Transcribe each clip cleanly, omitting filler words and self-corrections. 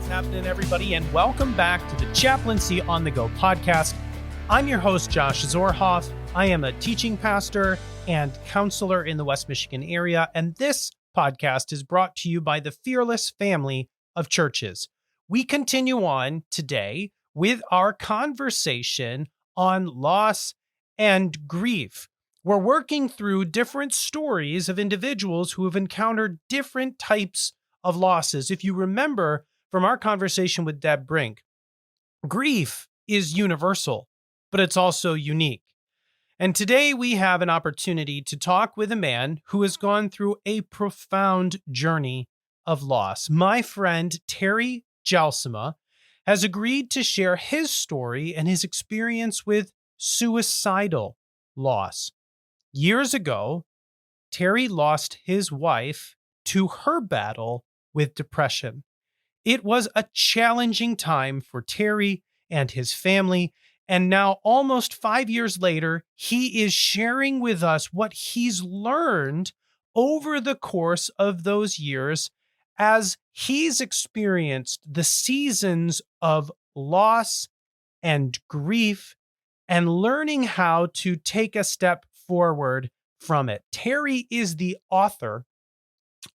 What's happening, everybody, and welcome back to the Chaplaincy on the Go podcast. I'm your host, Josh Zorhoff. I am a teaching pastor and counselor in the West Michigan area, and this podcast is brought to you by the Fearless family of churches. We continue on today with our conversation on loss and grief. We're working through different stories of individuals who have encountered different types of losses. If you remember from our conversation with Deb Brink, grief is universal, but it's also unique. And today we have an opportunity to talk with a man who has gone through a profound journey of loss. My friend, Terry Jelsema, has agreed to share his story and his experience with suicidal loss. Years ago, Terry lost his wife to her battle with depression. It was a challenging time for Terry and his family, and now almost 5 years later, he is sharing with us what he's learned over the course of those years as he's experienced the seasons of loss and grief and learning how to take a step forward from it. Terry is the author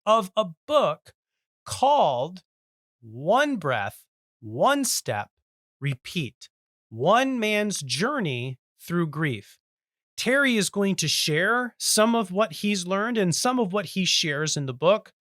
of a book called One Breath, One Step, Repeat: One Man's Journey Through Grief. Terry is going to share some of what he's learned and some of what he shares in the book,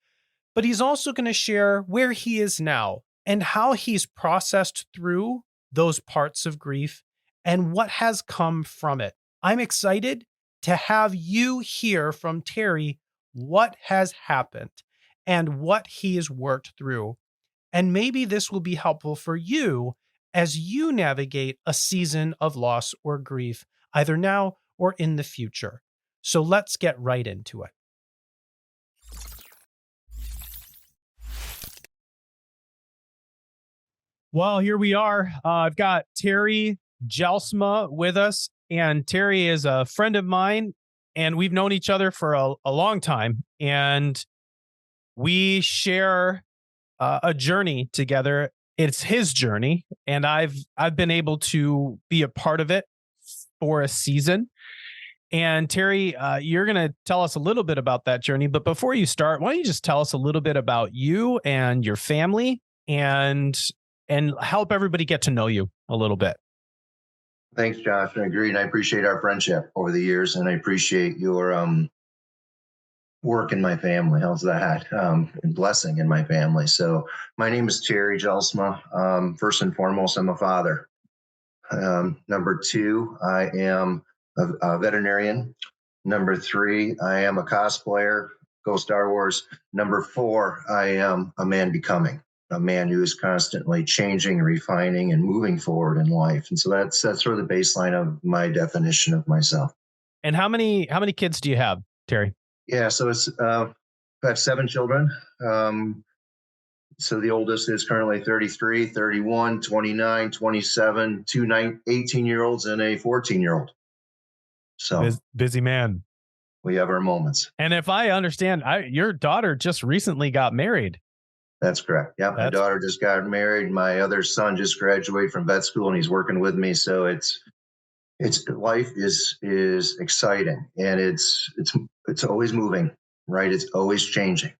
but he's also going to share where he is now and how he's processed through those parts of grief and what has come from it. I'm excited to have you hear from Terry what has happened and what he has worked through. And maybe this will be helpful for you as you navigate a season of loss or grief, either now or in the future. So let's get right into it. Well, here we are. I've got Terry Jelsema with us, and Terry is a friend of mine, and we've known each other for a long time, and we share a journey together. It's his journey, and I've been able to be a part of it for a season. And Terry, you're going to tell us a little bit about that journey. But before you start, why don't you just tell us a little bit about you and your family and help everybody get to know you a little bit. Thanks, Josh. I agree. And I appreciate our friendship over the years. And I appreciate your work in my family. How's that? And blessing in my family. So my name is Terry Jelsema. First and foremost, I'm a father. Number two, I am a veterinarian. Number three, I am a cosplayer. Go Star Wars. Number four, I am a man becoming. A man who is constantly changing, refining, and moving forward in life. And so that's sort of the baseline of my definition of myself. And how many kids do you have, Terry? Yeah, so it's I have 7 children. So the oldest is currently 33, 31, 29, 27, 2 18-year-olds, and a 14-year-old. So busy man. We have our moments. And if I understand, your daughter just recently got married. That's correct. Yeah, my daughter just got married. My other son just graduated from vet school, and he's working with me. So it's life is exciting, and it's always moving, right? It's always changing.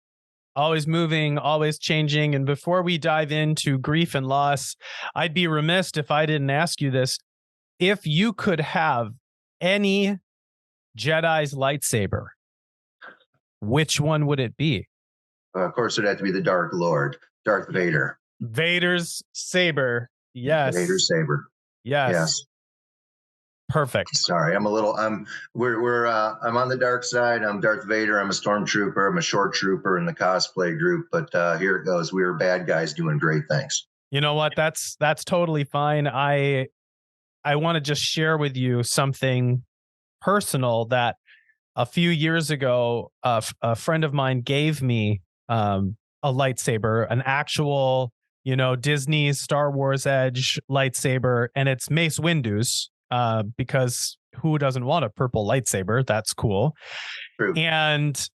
Always moving, always changing. And before we dive into grief and loss, I'd be remiss if I didn't ask you this. If you could have any Jedi's lightsaber, which one would it be? Of course, it'd have to be the Dark Lord, Darth Vader. Vader's saber. Yes. Vader's saber. Yes. Perfect. Sorry, I'm on the dark side. I'm Darth Vader. I'm a stormtrooper. I'm a short trooper in the cosplay group. But here it goes. We were bad guys doing great things. You know what? That's totally fine. I want to just share with you something personal that a few years ago, a friend of mine gave me a lightsaber, an actual, Disney Star Wars Edge lightsaber, and it's Mace Windu's, because who doesn't want a purple lightsaber? That's cool. True. And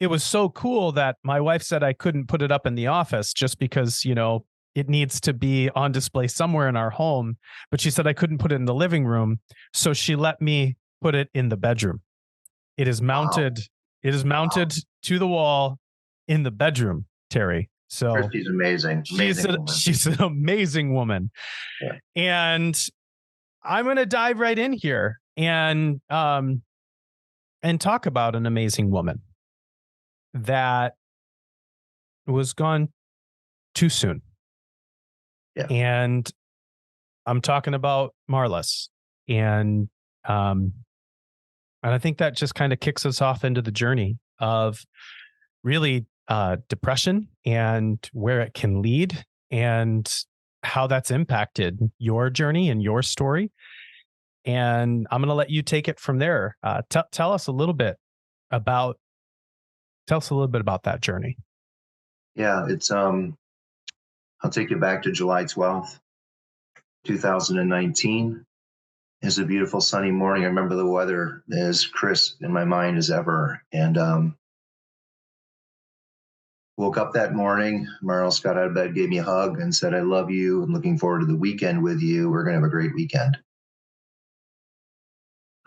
it was so cool that my wife said I couldn't put it up in the office just because, it needs to be on display somewhere in our home, but she said I couldn't put it in the living room. So she let me put it in the bedroom. It is Wow. mounted. It is mounted to the wall in the bedroom, Terry. So Christy's amazing. she's Amazing a, woman. she's an amazing woman. Yeah. And I'm going to dive right in here and talk about an amazing woman that was gone too soon. Yeah. And I'm talking about Marlis. And I think that just kind of kicks us off into the journey of really depression and where it can lead and how that's impacted your journey and your story. And I'm going to let you take it from there. Tell us a little bit about that journey. Yeah. I'll take you back to July 12th, 2019. It's a beautiful sunny morning. I remember the weather as crisp in my mind as ever. And woke up that morning. Marlis got out of bed, gave me a hug, and said, "I love you. I'm looking forward to the weekend with you. We're going to have a great weekend."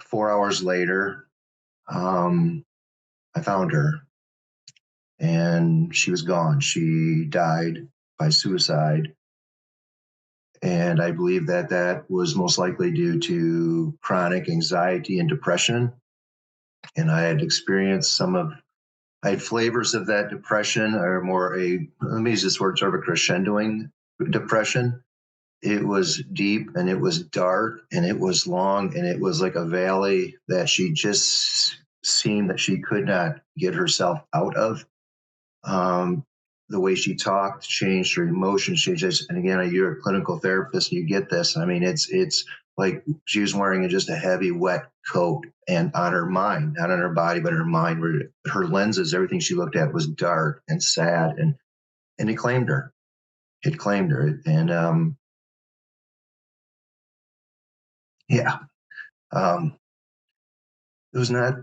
4 hours later, I found her, and she was gone. She died by suicide. And I believe that was most likely due to chronic anxiety and depression. And I had experienced I had flavors of that depression, or let me use this word, sort of a crescendoing depression. It was deep and it was dark and it was long and it was like a valley that she just seemed that she could not get herself out of. The way she talked changed, her emotions. And again, you're a clinical therapist, you get this. I mean, it's like she was wearing just a heavy, wet coat, and on her mind, not on her body, but her mind, where her lenses, everything she looked at was dark and sad, and it claimed her. It claimed her, and yeah, it was not.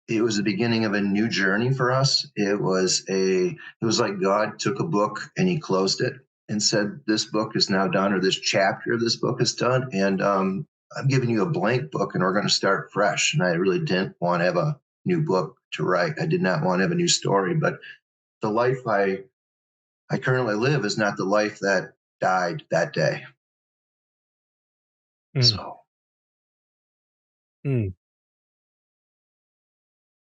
It was the beginning of a new journey for us. It was like God took a book and he closed it and said, "This book is now done," or "This chapter of this book is done. And I'm giving you a blank book and we're going to start fresh." And I really didn't want to have a new book to write. I did not want to have a new story, but the life I currently live is not the life that died that day. Mm. So.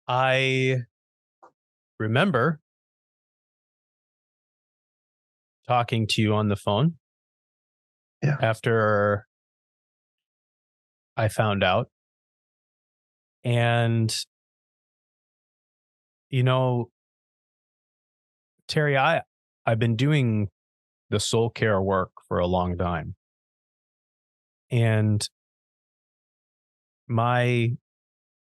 I remember talking to you on the phone after I found out. And, Terry, I've been doing the soul care work for a long time. And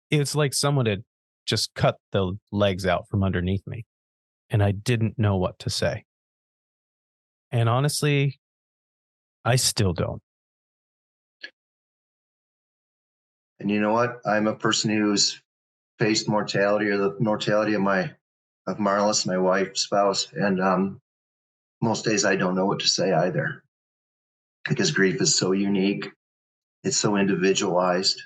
it's like someone had just cut the legs out from underneath me. And I didn't know what to say. And honestly, I still don't. And you know what? I'm a person who's faced mortality, or the mortality of Marlis, my wife, spouse. And most days I don't know what to say either, because grief is so unique. It's so individualized.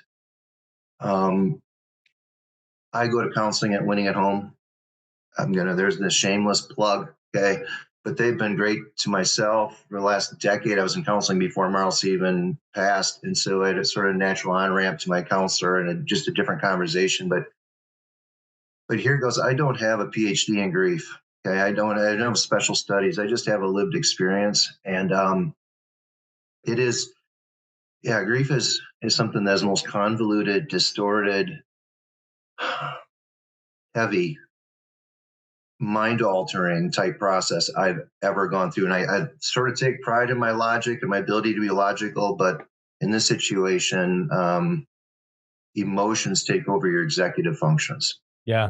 I go to counseling at Winning at Home. There's this shameless plug, okay? But they've been great to myself for the last decade. I was in counseling before Marlis even passed. And so I had a sort of natural on-ramp to my counselor and just a different conversation. But here goes. I don't have a PhD in grief. Okay. I don't have special studies. I just have a lived experience. And it is, grief is something that's the most convoluted, distorted, heavy, mind-altering type process I've ever gone through. And I sort of take pride in my logic and my ability to be logical, but in this situation, emotions take over your executive functions. Yeah.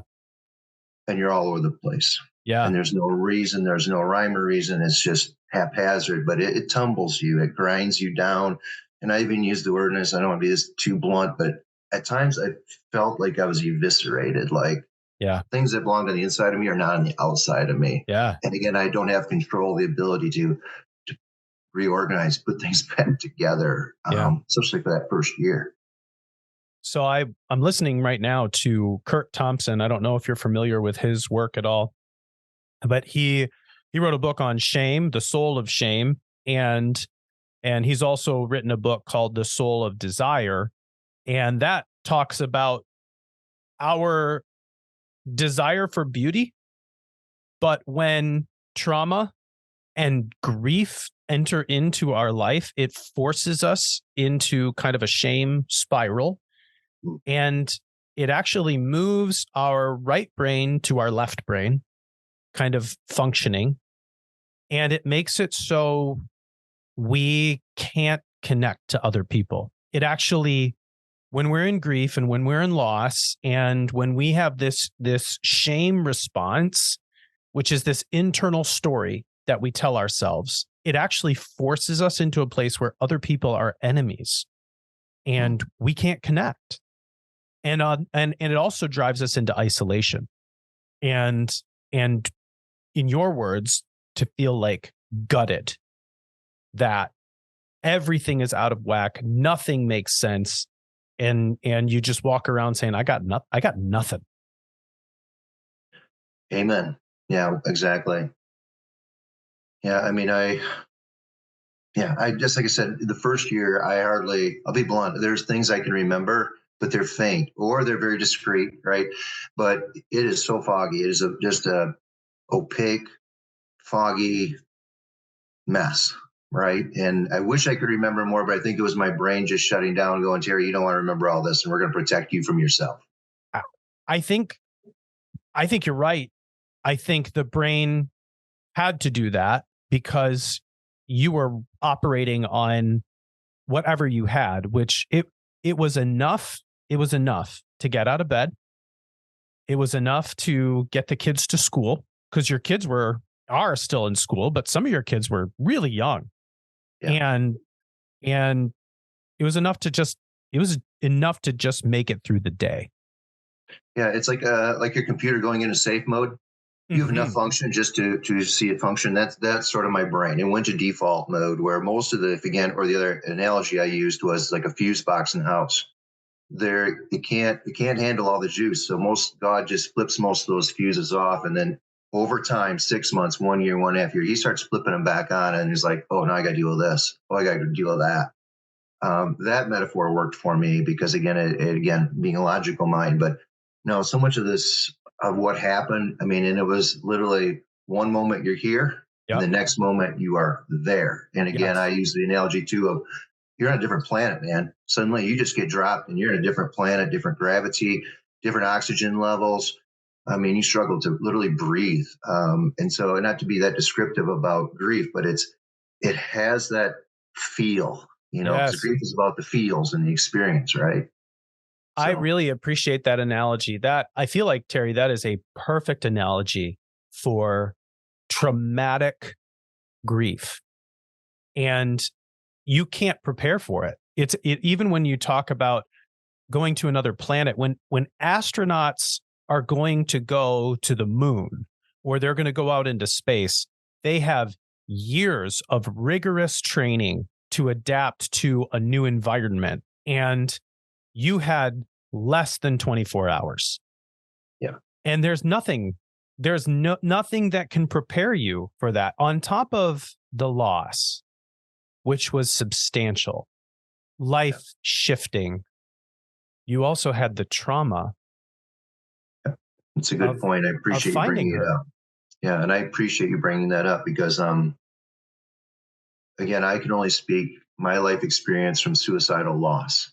And you're all over the place. Yeah. And there's no reason, there's no rhyme or reason. It's just haphazard, but it tumbles you, it grinds you down. And I even use the word, and I don't want to be this too blunt, but at times I felt like I was eviscerated. Like, Yeah. Things that belong on the inside of me are not on the outside of me. Yeah. And again, I don't have control, the ability to reorganize, put things back together, Yeah. especially for that first year. So I'm listening right now to Kurt Thompson. I don't know if you're familiar with his work at all, but he wrote a book on shame, the soul of shame, and he's also written a book called The Soul of Desire, and that talks about our desire for beauty, but when trauma and grief enter into our life, it forces us into kind of a shame spiral, and it actually moves our right brain to our left brain kind of functioning, and it makes it so we can't connect to other people. It actually, when we're in grief and when we're in loss and when we have this shame response, which is this internal story that we tell ourselves, it actually forces us into a place where other people are enemies and we can't connect. And it also drives us into isolation. And in your words, to feel like gutted, that everything is out of whack, nothing makes sense, and you just walk around saying, I got nothing. Amen. Yeah, exactly. Yeah, I mean, I just, like I said, the first year, I'll be blunt, there's things I can remember, but they're faint or they're very discreet, right? But it is so foggy. It is just a opaque, foggy mess, right? And I wish I could remember more, but I think it was my brain just shutting down, going, Terry, you don't want to remember all this, and we're going to protect you from yourself. I think you're right. I think the brain had to do that because you were operating on whatever you had, which it was enough. It was enough to get out of bed. It was enough to get the kids to school, because your kids are still in school, but some of your kids were really young. Yeah. And it was enough to just make it through the day. Yeah, it's like your computer going into safe mode. You have enough function just to see it function. That's sort of my brain. It went to default mode, where most of the, if again, or the other analogy I used was like a fuse box in the house. It can't handle all the juice. So God just flips most of those fuses off, and then over time, 6 months, 1 year, 1.5 years, he starts flipping them back on, and he's like, oh, now I got to deal with this. Oh, I got to deal with that. That metaphor worked for me because, again, again, being a logical mind, but no, so much of this, of what happened, I mean, and it was literally one moment you're here, and Yep. the next moment you are there. And again, Yes. I use the analogy too of, you're on a different planet, man. Suddenly you just get dropped and you're in a different planet, different gravity, different oxygen levels. I mean, you struggle to literally breathe. And so, not to be that descriptive about grief, but it has that feel, because Yes. grief is about the feels and the experience, right? I So, really appreciate that analogy. That, I feel like, Terry, that is a perfect analogy for traumatic grief. And you can't prepare for it. Even when you talk about going to another planet, when astronauts are going to go to the moon, or they're going to go out into space, they have years of rigorous training to adapt to a new environment. And you had less than 24 hours. yeah. And there's nothing that can prepare you for that, on top of the loss, which was substantial, life shifting. You also had the trauma It's a good of point. I appreciate you finding bringing it her. up. Yeah, and I appreciate you bringing that up because, again, I can only speak my life experience from suicidal loss.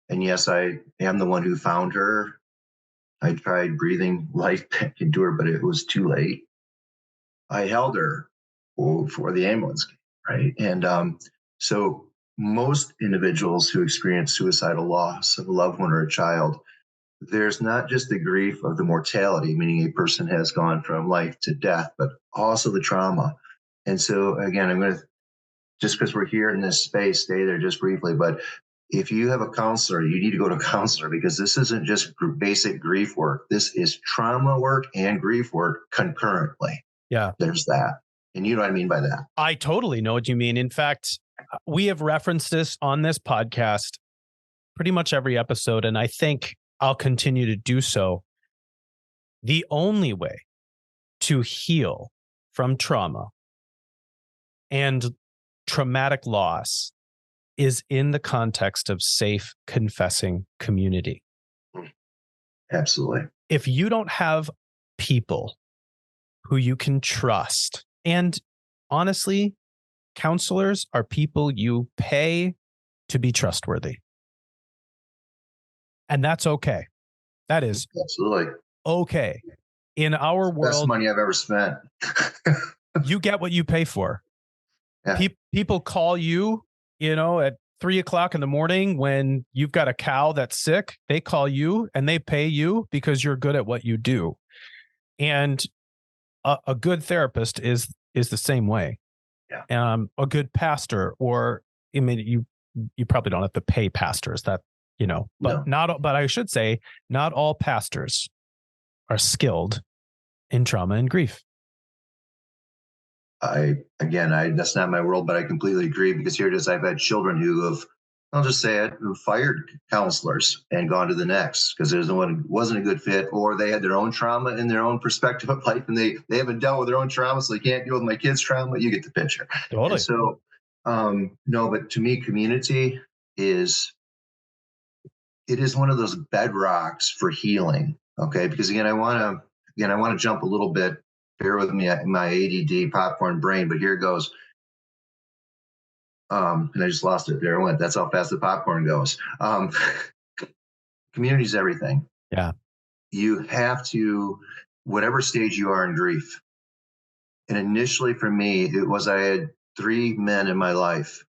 And yes, I am the one who found her. I tried breathing life back into her, but it was too late. I held her before the ambulance came, right? And so most individuals who experience suicidal loss of a loved one or a child, there's not just the grief of the mortality, meaning a person has gone from life to death, but also the trauma. And so, again, I'm going to, just because we're here in this space, stay there just briefly, but if you have a counselor, you need to go to a counselor, because this isn't just basic grief work. This is trauma work and grief work concurrently. Yeah. There's that. And you know what I mean by that. I totally know what you mean. In fact, we have referenced this on this podcast pretty much every episode, and I think I'll continue to do so. The only way to heal from trauma and traumatic loss is in the context of safe, confessing community. Absolutely. If you don't have people who you can trust, and honestly, counselors are people you pay to be trustworthy. And that's okay. That is absolutely okay. In our world, best money I've ever spent. You get what you pay for. Yeah. People call you, at 3:00 in the morning when you've got a cow that's sick. They call you and they pay you because you're good at what you do. And a good therapist is the same way. Yeah. A good pastor, or I mean, you probably don't have to pay pastors, that but no. but I should say not all pastors are skilled in trauma and grief. That's not my world, but I completely agree, because here it is. I've had children who have, I'll just say it, who fired counselors and gone to the next because there's no one, wasn't a good fit, or they had their own trauma and their own perspective of life, and they haven't dealt with their own trauma, so they can't deal with my kids' trauma. You get the picture. Totally. And so, no, but to me, community is one of those bedrocks for healing. Okay, because again, I want to jump a little bit. Bear with me, my ADD popcorn brain, but here it goes. And I just lost it. There it went. That's how fast the popcorn goes. Community is everything. Yeah. You have to, whatever stage you are in grief. And initially for me, I had 3 men in my life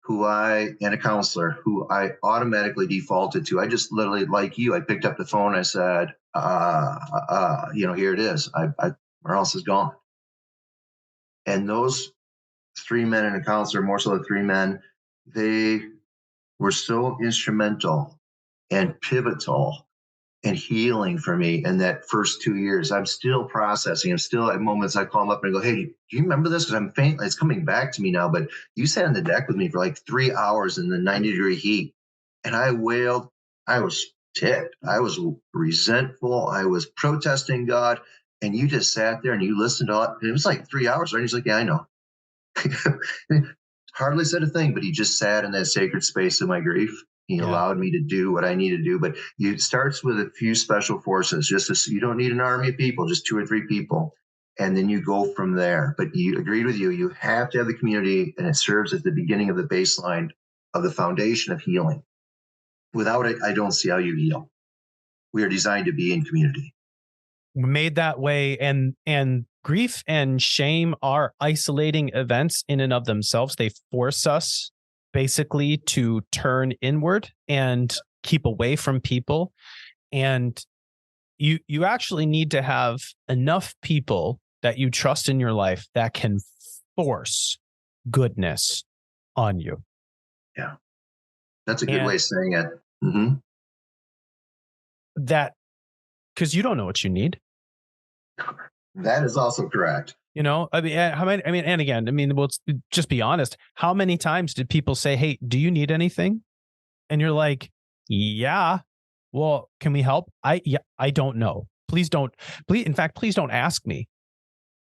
and a counselor who I automatically defaulted to. I just literally, like you, I picked up the phone. I said, here it is. Where else is gone? And those 3 men and a counselor, more so the 3 men, they were so instrumental and pivotal and healing for me in that first 2 years. I'm still processing. I'm still at moments I call them up and I go, hey, do you remember this? Because I'm faint. It's coming back to me now. But you sat on the deck with me for like 3 hours in the 90-degree heat. And I wailed. I was ticked. I was resentful. I was protesting God. And you just sat there and you listened to all. It was like 3 hours, right? And he's like, yeah, I know. Hardly said a thing, but he just sat in that sacred space of my grief. He allowed me to do what I need to do. But it starts with a few special forces. You don't need an army of people, just 2 or 3 people. And then you go from there. But you agreed with you. You have to have the community, and it serves as the beginning of the baseline of the foundation of healing. Without it, I don't see how you heal. We are designed to be in community. Made that way, and grief and shame are isolating events in and of themselves. They force us basically to turn inward and keep away from people. And you actually need to have enough people that you trust in your life that can force goodness on you. Yeah. That's a good way of saying it. Mm-hmm. That, because you don't know what you need. That is also correct. And again, let's just be honest. How many times did people say, hey, do you need anything? And you're like, yeah, well, can we help? I don't know. Please don't ask me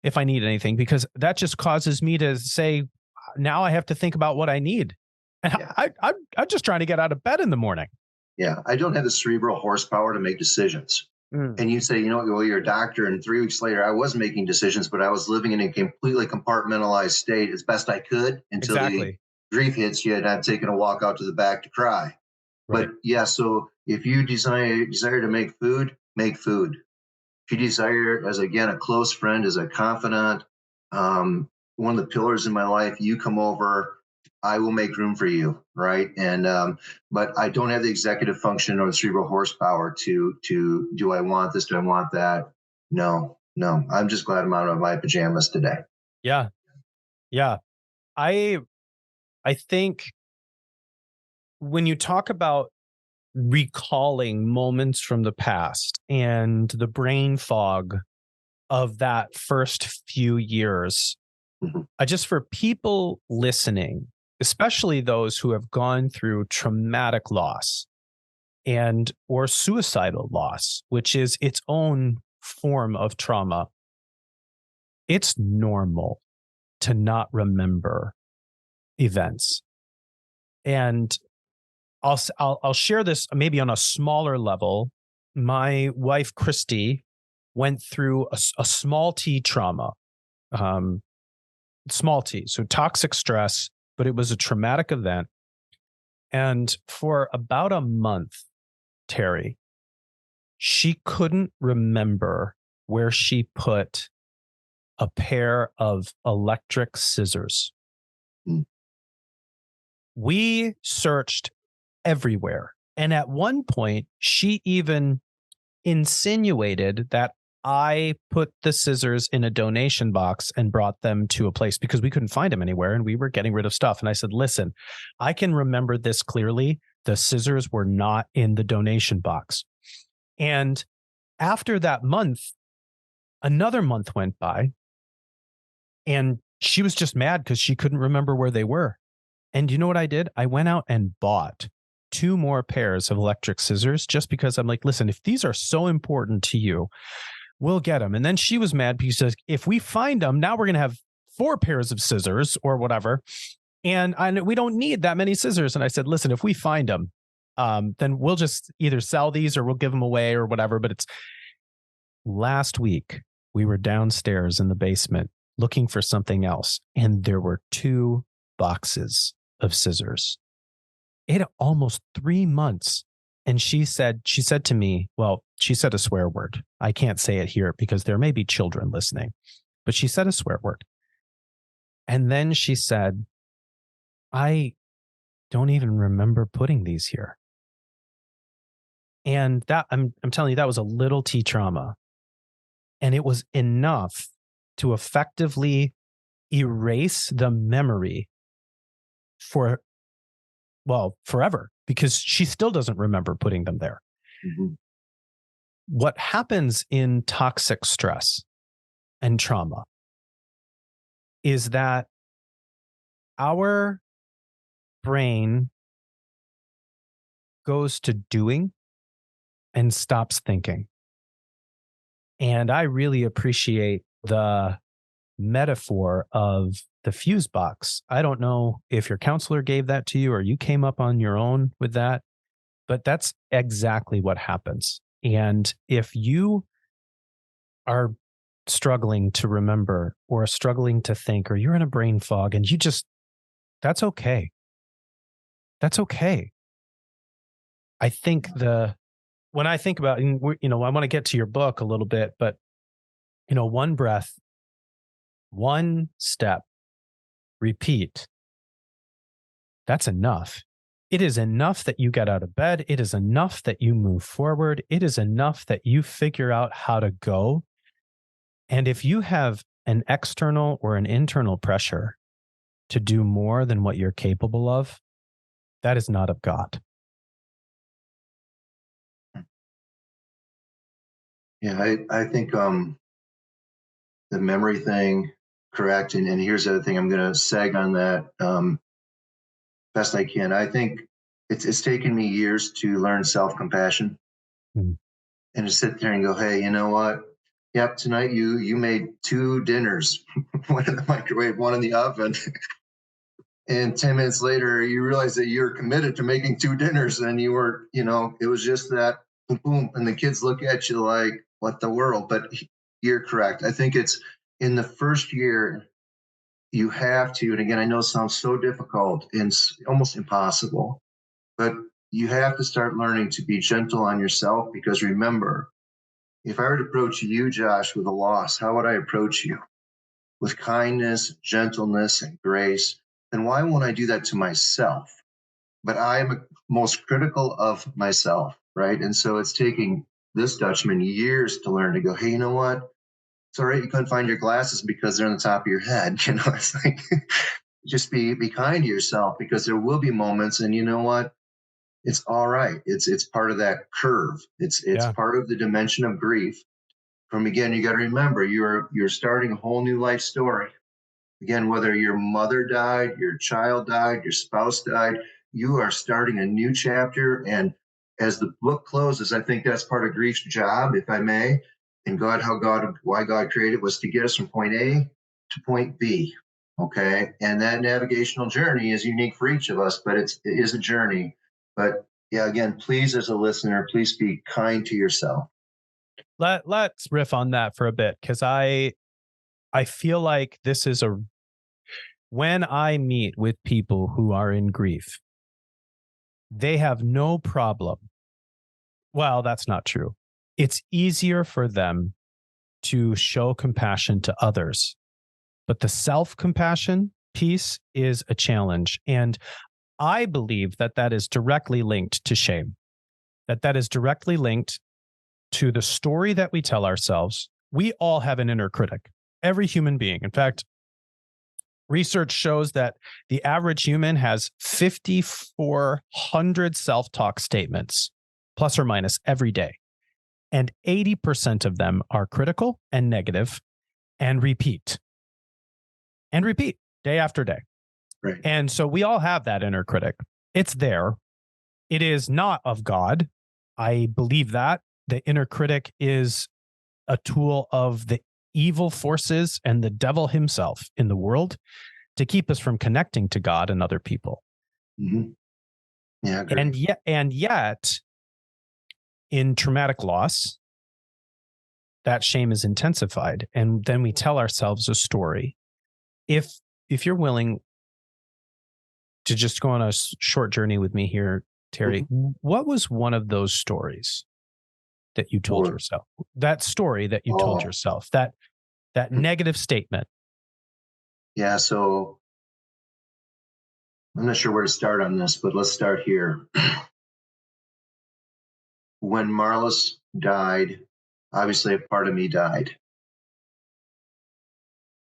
if I need anything, because that just causes me to say, now I have to think about what I need. And I'm just trying to get out of bed in the morning. Yeah. I don't have the cerebral horsepower to make decisions. And you say, well, you're a doctor, and 3 weeks later, I was making decisions, but I was living in a completely compartmentalized state as best I could until the grief hits you, and I'm taking a walk out to the back to cry. Right. But yeah, so if you desire to make food, make food. If you desire, as again, a close friend, as a confidant, one of the pillars in my life, you come over, I will make room for you, right? And but I don't have the executive function or the cerebral horsepower to do I want this? Do I want that? No. I'm just glad I'm out of my pajamas today. Yeah. I think when you talk about recalling moments from the past and the brain fog of that first few years, Mhm. for people listening, especially those who have gone through traumatic loss and or suicidal loss, which is its own form of trauma, it's normal to not remember events. And I'll share this maybe on a smaller level. My wife Christy went through a small T trauma, um, small T, so toxic stress, but it was a traumatic event. And for about a month, Terry, she couldn't remember where she put a pair of electric scissors. Mm. We searched everywhere. And at one point, she even insinuated that I put the scissors in a donation box and brought them to a place because we couldn't find them anywhere and we were getting rid of stuff. And I said, listen, I can remember this clearly. The scissors were not in the donation box. And after that month, another month went by and she was just mad because she couldn't remember where they were. And you know what I did? I went out and bought 2 more pairs of electric scissors just because I'm like, listen, if these are so important to you, we'll get them. And then she was mad because she says, if we find them, now we're going to have 4 pairs of scissors or whatever. And we don't need that many scissors. And I said, listen, if we find them, then we'll just either sell these or we'll give them away or whatever. But it's last week, we were downstairs in the basement looking for something else. And there were 2 boxes of scissors. It had almost 3 months. And she said to me, well, she said a swear word. I can't say it here because there may be children listening, but she said a swear word. And then she said, I don't even remember putting these here. And that I'm telling you, that was a little T trauma. And it was enough to effectively erase the memory forever, because she still doesn't remember putting them there. Mm-hmm. What happens in toxic stress and trauma is that our brain goes to doing and stops thinking. And I really appreciate the metaphor of the fuse box. I don't know if your counselor gave that to you or you came up on your own with that, but that's exactly what happens. And if you are struggling to remember or struggling to think, or you're in a brain fog and that's okay. That's okay. I think when I think about, and I want to get to your book a little bit, but one breath, one step, repeat. That's enough. It is enough that you get out of bed. It is enough that you move forward. It is enough that you figure out how to go. And if you have an external or an internal pressure to do more than what you're capable of, that is not of God. Yeah, I think the memory thing, correct. And here's the other thing, I'm going to seg on that best I can. I think it's taken me years to learn self-compassion and to sit there and go, hey, you know what? Yep, tonight you made 2 dinners, one in the microwave, one in the oven. And 10 minutes later, you realize that you're committed to making 2 dinners and you were, it was just that boom, boom. And the kids look at you like, what the world? But you're correct. I think it's in the first year, you have to, and again, I know it sounds so difficult and almost impossible, but you have to start learning to be gentle on yourself, because remember, if I were to approach you, Josh, with a loss, how would I approach you? With kindness, gentleness, and grace. Then why won't I do that to myself? But I am most critical of myself, right? And so it's taking this Dutchman years to learn to go, hey, you know what? It's all right. You couldn't find your glasses because they're on the top of your head. It's like, just be kind to yourself, because there will be moments. And you know what? It's all right. It's part of that curve. It's Yeah. part of the dimension of grief. From again, you got to remember you're starting a whole new life story. Again, whether your mother died, your child died, your spouse died, you are starting a new chapter. And as the book closes, I think that's part of grief's job, if I may. And why God created was to get us from point A to point B. Okay. And that navigational journey is unique for each of us, but it is a journey. But yeah, again, please, as a listener, please be kind to yourself. Let's riff on that for a bit, because I feel like this is when I meet with people who are in grief, they have no problem. Well, that's not true. It's easier for them to show compassion to others, but the self-compassion piece is a challenge. And I believe that is directly linked to shame, that is directly linked to the story that we tell ourselves. We all have an inner critic, every human being. In fact, research shows that the average human has 5,400 self-talk statements, plus or minus, every day. And 80% of them are critical and negative and repeat day after day. Right. And so we all have that inner critic. It's there. It is not of God. I believe that. The inner critic is a tool of the evil forces and the devil himself in the world to keep us from connecting to God and other people. Mm-hmm. Yeah, and yet, in traumatic loss, that shame is intensified, and then we tell ourselves a story. If you're willing to just go on a short journey with me here, Terry, what was one of those stories that you told yourself? That story that you told yourself, that negative statement. Yeah, so I'm not sure where to start on this, but let's start here. When Marlis died, obviously a part of me died.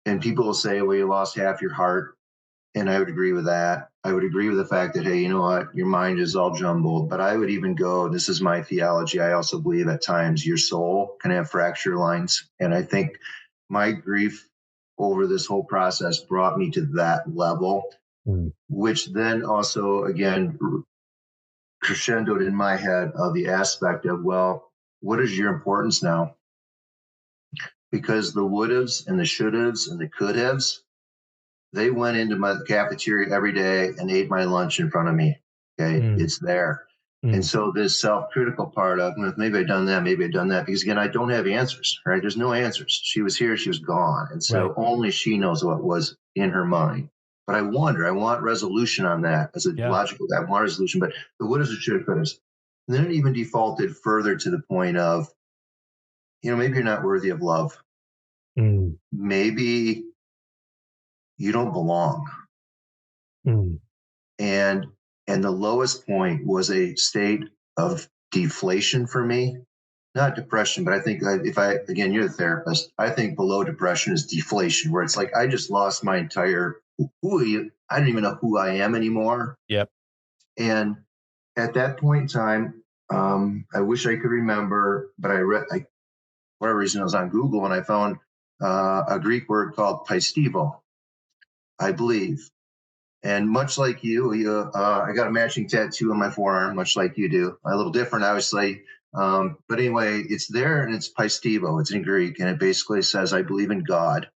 And people will say, well, you lost half your heart. And I would agree with that. I would agree with the fact that, hey, you know what? Your mind is all jumbled. But I would even go, this is my theology. I also believe at times your soul can have fracture lines. And I think my grief over this whole process brought me to that level, which then also, again, crescendoed in my head of the aspect of, well, what is your importance now? Because the would haves and the should haves and the could haves, they went into my cafeteria every day and ate my lunch in front of me. Okay. It's there. And so this self-critical part of, maybe I've done that, because again, I don't have answers, right? There's no answers. She was here, she was gone. And so only she knows what was in her mind. But I want resolution on that as a logical, I want resolution, but the would have, should have, could have. And then it even defaulted further to the point of, maybe you're not worthy of love. Maybe you don't belong. And the lowest point was a state of deflation for me, not depression, but I think again, you're the therapist. I think below depression is deflation, where it's like, I just lost my entire, I don't even know who I am anymore. Yep. And at that point in time, I wish I could remember, but for whatever reason, I was on Google and I found a Greek word called pistevo, I believe. And much like you, I got a matching tattoo on my forearm, much like you do. A little different, obviously. But anyway, it's there and it's pistevo. It's in Greek. And it basically says, I believe in God.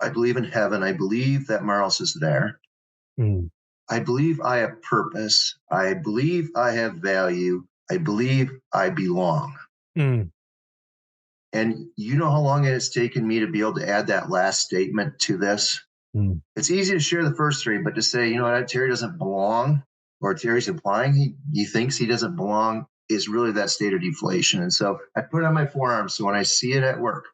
I believe in heaven. I believe that Marlis is there. I believe I have purpose. I believe I have value. I believe I belong. And you know how long it has taken me to be able to add that last statement to this? It's easy to share the first three, but to say, you know what, Terry doesn't belong, or Terry's implying he thinks he doesn't belong, is really that state of deflation. And so I put it on my forearm. So when I see it at work,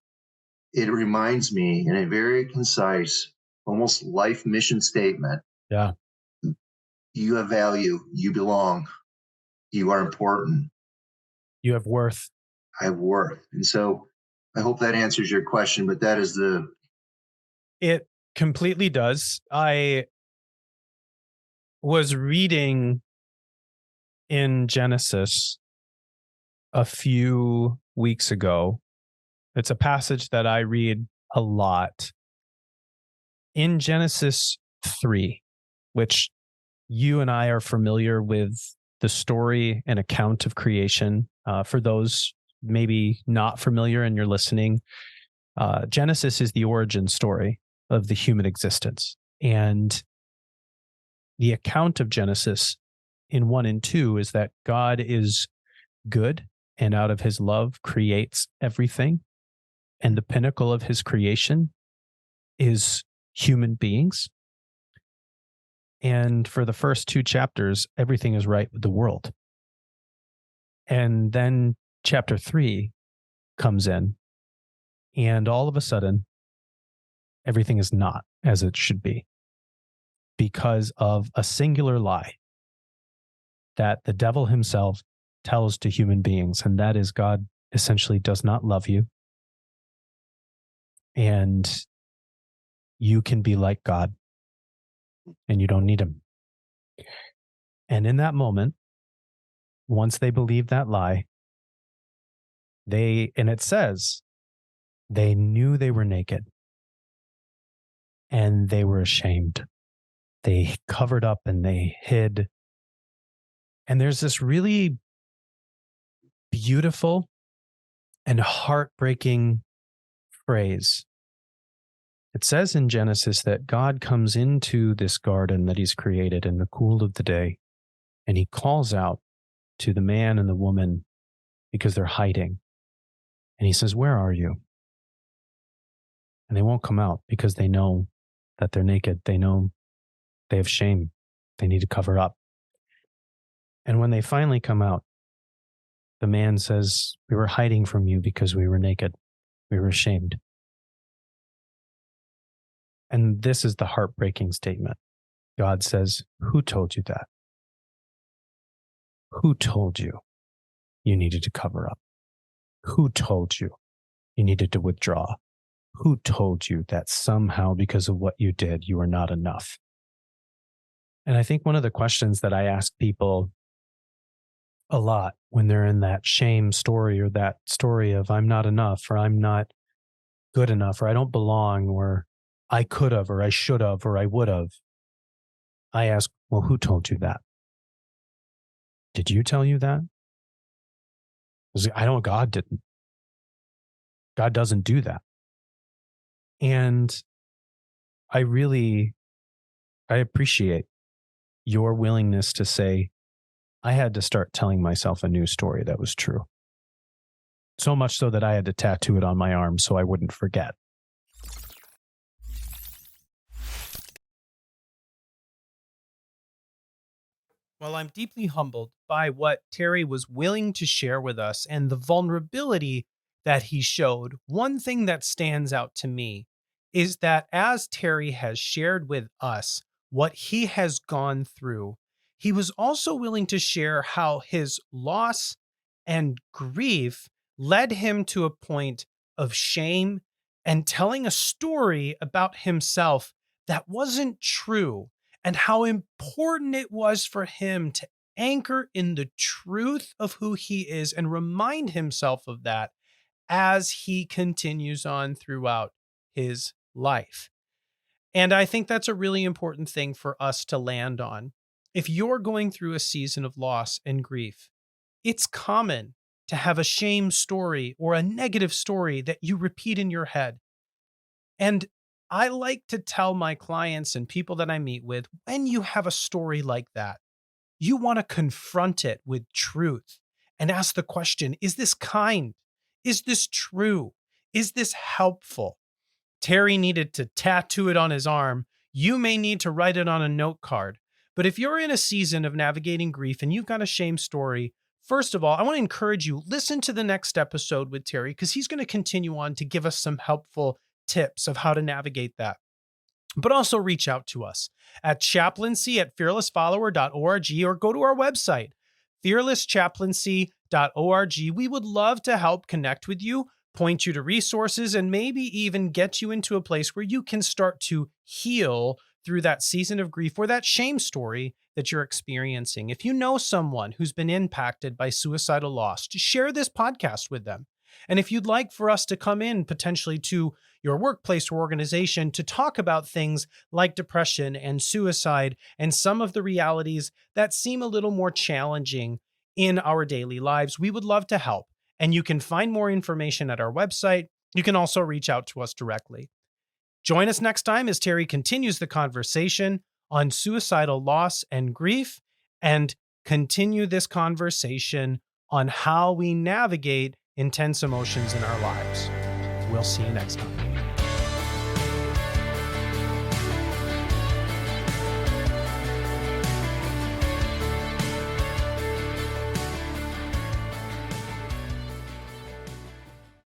it reminds me in a very concise, almost life mission statement. Yeah. You have value. You belong. You are important. You have worth. I have worth. And so I hope that answers your question, but that is It completely does. I was reading in Genesis a few weeks ago. It's a passage that I read a lot. In Genesis 3, which you and I are familiar with the story and account of creation. For those maybe not familiar and you're listening, Genesis is the origin story of the human existence. And the account of Genesis in 1 and 2 is that God is good and out of his love creates everything. And the pinnacle of his creation is human beings. And for the first 2 chapters, everything is right with the world. And then chapter 3 comes in, and all of a sudden, everything is not as it should be because of a singular lie that the devil himself tells to human beings. And that is, God essentially does not love you. And you can be like God and you don't need him. And in that moment, once they believe that lie, and it says, they knew they were naked and they were ashamed. They covered up and they hid. And there's this really beautiful and heartbreaking phrase. It says in Genesis that God comes into this garden that he's created in the cool of the day, and he calls out to the man and the woman because they're hiding. And he says, "Where are you?" And they won't come out because they know that they're naked. They know they have shame. They need to cover up. And when they finally come out, the man says, "We were hiding from you because we were naked. We were ashamed." And this is the heartbreaking statement. God says, "Who told you that? Who told you you needed to cover up? Who told you you needed to withdraw? Who told you that somehow because of what you did, you are not enough?" And I think one of the questions that I ask people a lot when they're in that shame story, or that story of I'm not enough, or I'm not good enough, or I don't belong, or I could have, or I should have, or I would have, I ask, well, who told you that? Did you tell you that? I don't, God didn't. God doesn't do that. And I appreciate your willingness to say, I had to start telling myself a new story that was true. So much so that I had to tattoo it on my arm so I wouldn't forget. Well, I'm deeply humbled by what Terry was willing to share with us and the vulnerability that he showed. One thing that stands out to me is that as Terry has shared with us what he has gone through, he was also willing to share how his loss and grief led him to a point of shame and telling a story about himself that wasn't true, and how important it was for him to anchor in the truth of who he is and remind himself of that as he continues on throughout his life. And I think that's a really important thing for us to land on. If you're going through a season of loss and grief, it's common to have a shame story or a negative story that you repeat in your head. And I like to tell my clients and people that I meet with, when you have a story like that, you want to confront it with truth and ask the question, is this kind? Is this true? Is this helpful? Terry needed to tattoo it on his arm. You may need to write it on a note card. But if you're in a season of navigating grief and you've got a shame story, first of all, I want to encourage you, listen to the next episode with Terry, because he's going to continue on to give us some helpful tips of how to navigate that. But also reach out to us at chaplaincy@fearlessfollower.org, or go to our website, fearlesschaplaincy.org. We would love to help connect with you, point you to resources, and maybe even get you into a place where you can start to heal through that season of grief or that shame story that you're experiencing. If you know someone who's been impacted by suicidal loss, just share this podcast with them. And if you'd like for us to come in potentially to your workplace or organization to talk about things like depression and suicide and some of the realities that seem a little more challenging in our daily lives, we would love to help. And you can find more information at our website. You can also reach out to us directly. Join us next time as Terry continues the conversation on suicidal loss and grief, and continue this conversation on how we navigate intense emotions in our lives. We'll see you next time.